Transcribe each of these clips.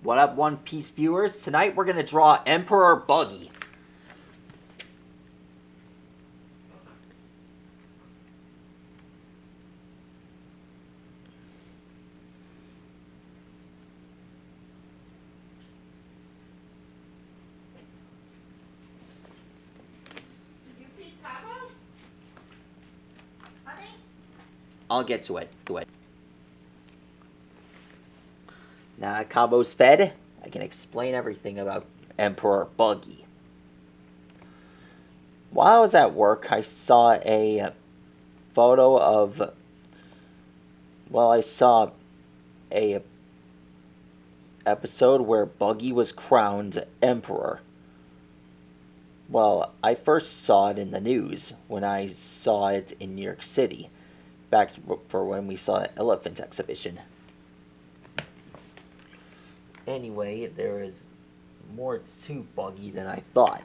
What up, One Piece viewers? Tonight we're gonna draw Emperor Buggy. Did you feed Cabo? Honey? I'll get to it. Now that Cabo's fed, I can explain everything about Emperor Buggy. While I was at work, I saw a photo of... Well, I saw a episode where Buggy was crowned emperor. Well, I first saw it in the news when I saw it in New York City, back for when we saw the elephant exhibition. Anyway, there is more to Buggy than I thought.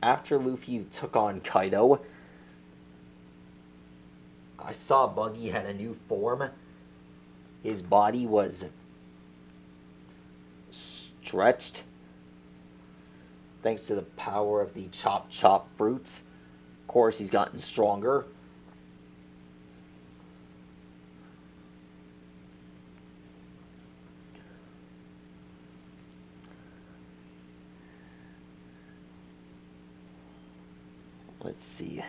After Luffy took on Kaido, I saw Buggy had a new form. His body was stretched thanks to the power of the chop chop fruits. Of course, he's gotten stronger. Let's see.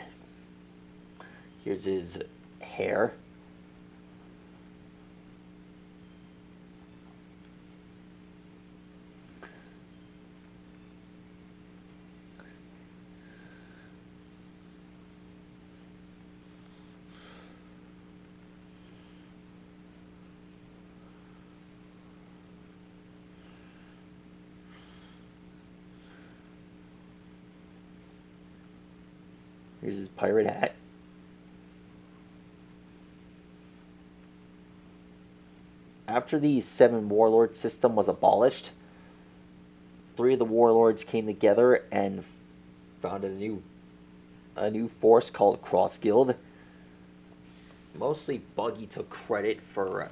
Here's his hair. Here's his pirate hat. After the Seven Warlord system was abolished, 3 of the warlords came together and founded a new force called Cross Guild. Mostly Buggy took credit for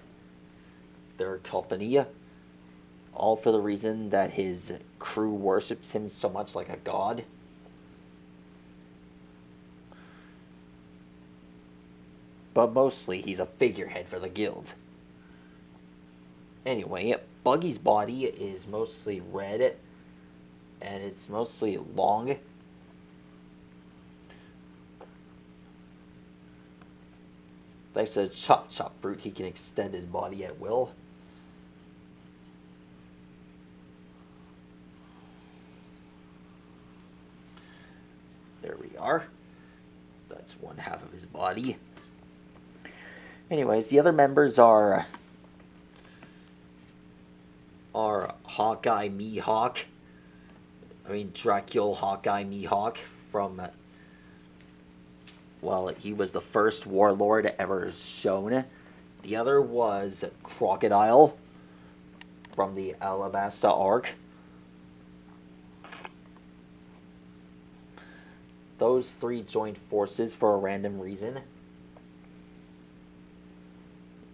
their company, all for the reason that his crew worships him so much like a god. But mostly he's a figurehead for the guild. Anyway, Buggy's body is mostly red, and it's mostly long. Thanks to the chop chop fruit, he can extend his body at will. There we are. That's one half of his body. Anyways, the other members are Hawkeye Mihawk. Dracula Hawkeye Mihawk from... Well, he was the first warlord ever shown. The other was Crocodile from the Alabasta arc. Those 3 joined forces for a random reason.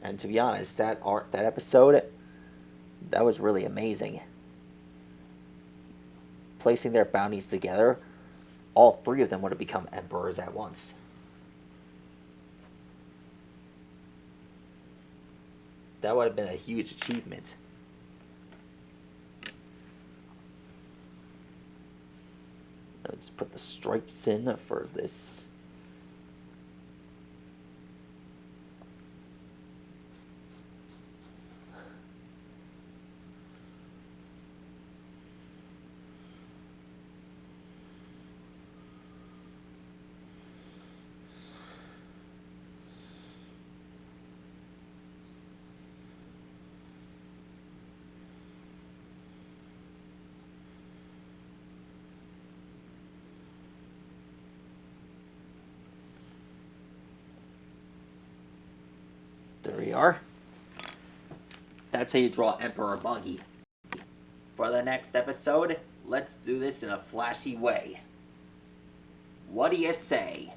And to be honest, that episode, that was really amazing. Placing their bounties together, all 3 of them would have become emperors at once. That would have been a huge achievement. Let's put the stripes in for this. There we are. That's how you draw Emperor Buggy. For the next episode, let's do this in a flashy way. What do you say?